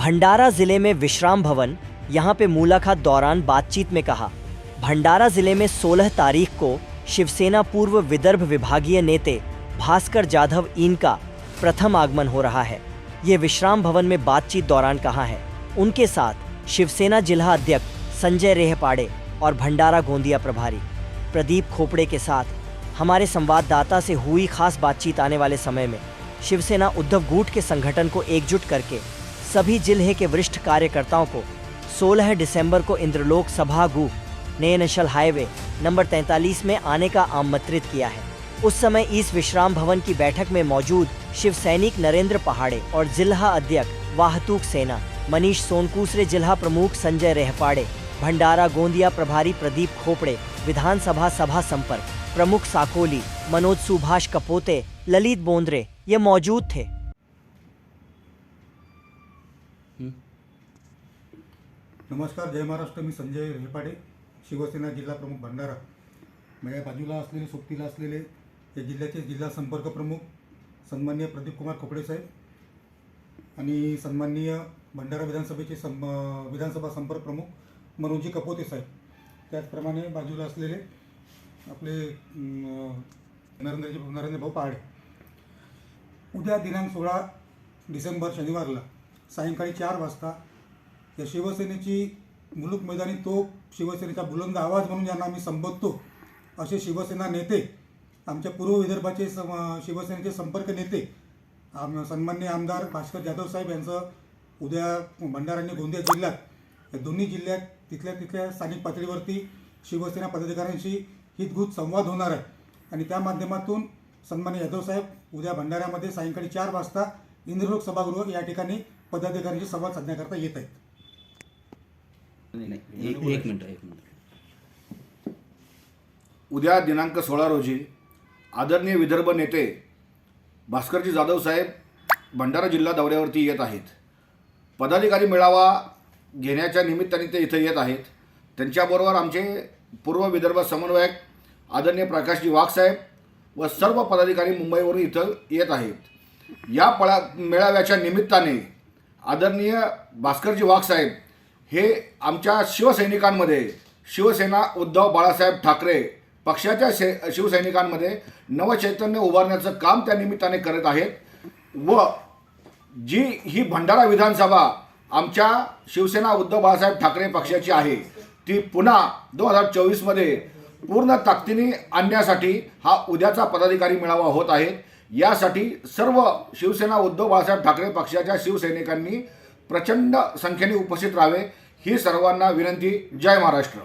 भंडारा जिले में विश्राम भवन यहाँ पे मुलाकात दौरान बातचीत में कहा, भंडारा जिले में 16 तारीख को शिवसेना पूर्व विदर्भ विभागीय नेते भास्कर जाधव इनका प्रथम आगमन हो रहा है। ये विश्राम भवन में बातचीत दौरान कहा है। उनके साथ शिवसेना जिला अध्यक्ष संजय रेहपाड़े और भंडारा गोंदिया प्रभारी प्रदीप खोपड़े के साथ हमारे संवाददाता से हुई खास बातचीत आने वाले समय में शिवसेना उद्धव गुट के संगठन को एकजुट करके सभी जिले के वरिष्ठ कार्यकर्ताओं को 16 दिसंबर को इंद्रलोक सभागृह नए नेशनल हाईवे नंबर 43 में आने का आमंत्रित किया है। उस समय इस विश्राम भवन की बैठक में मौजूद शिव सैनिक नरेंद्र पहाड़े और जिला अध्यक्ष वाहतूक सेना मनीष सोनकुसरे, जिला प्रमुख संजय रेहपाड़े, भंडारा गोंदिया प्रभारी प्रदीप खोपड़े, विधानसभा सभा संपर्क प्रमुख साकोली मनोज सुभाष कपोते, ललित बोंद्रे ये मौजूद थे। नमस्कार, जय महाराष्ट्र। मी संजय रेहपाड़े, शिवसेना जिल्हा प्रमुख भंडारा। माझ्या बाजूला असलेले सोबतीला असलेले या जिल्ह्याचे जिल्हा संपर्क प्रमुख सन्माननीय प्रदीप कुमार खोपड़े साहेब आणि सन्माननीय भंडारा विधानसभेचे विधानसभा संपर्क प्रमुख मनोजी कपोते साहेब, त्याचप्रमाणे बाजूला असलेले आपले नरेंद्र भाऊ पहाड़े। उद्या दिनांक 16 डिसेंबर शनिवारला सायंकाळी 4 वाजता या शिवसेनेची मुलुक मैदानी तोफ, शिवसेनेचा बुलंद आवाज म्हणून ज्यांना आम्ही संबोधतो असे शिवसेना नेते, आमच्या पूर्व विदर्भाचे शिवसेनेचे संपर्क नेते सन्माननीय आमदार भास्कर जाधव साहेब यांचं उद्या भंडारा आणि गोंदिया जिल्ह्यात या दोन्ही जिल्ह्यात तिथल्या स्थानिक पातळीवरती शिवसेना पदाधिकाऱ्यांशी हितगुज संवाद होणार आहे आणि त्या माध्यमातून सन्माननीय जाधव साहेब उद्या भंडाऱ्यामध्ये सायंकाळी 4 वाजता इंद्रलोक सभागृह या ठिकाणी पदाधिकाऱ्यांशी संवाद साधण्याकरता येत आहेत। एक मिनिट। उद्या दिनांक 16 रोजी आदरणीय विदर्भ नेते भास्करजी जाधव साहेब भंडारा जिल्हा दौऱ्यावरती येत आहेत। पदाधिकारी मेळावा घेण्याच्या निमित्ताने ते इथे येत आहेत। त्यांच्याबरोबर आमचे पूर्व विदर्भ समन्वयक आदरणीय प्रकाशजी वाघ साहेब व सर्व पदाधिकारी मुंबईवरून इथं येत आहेत। या मेळाव्याच्या निमित्ताने आदरणीय भास्करजी वाघ साहेब हे आमच्या शिवसैनिकांमध्ये शिवसेना उद्धव बाळासाहेब ठाकरे पक्षाच्या शिवसैनिकांमध्ये नवचैतन्य उभारण्याचं काम त्या निमित्ताने करत आहेत व जी ही भंडारा विधानसभा आमच्या शिवसेना उद्धव बाळासाहेब ठाकरे पक्षाची आहे ती पुन्हा 2024 मध्ये पूर्ण ताकदीने आणण्यासाठी हा उद्याचा पदाधिकारी मेळावा होत आहे। यासाठी सर्व शिवसेना उद्धव बाळासाहेब ठाकरे पक्षाच्या शिवसैनिकांनी प्रचंड संख्येने उपस्थित राहावे ही सर्वांना विनंती। जय महाराष्ट्र।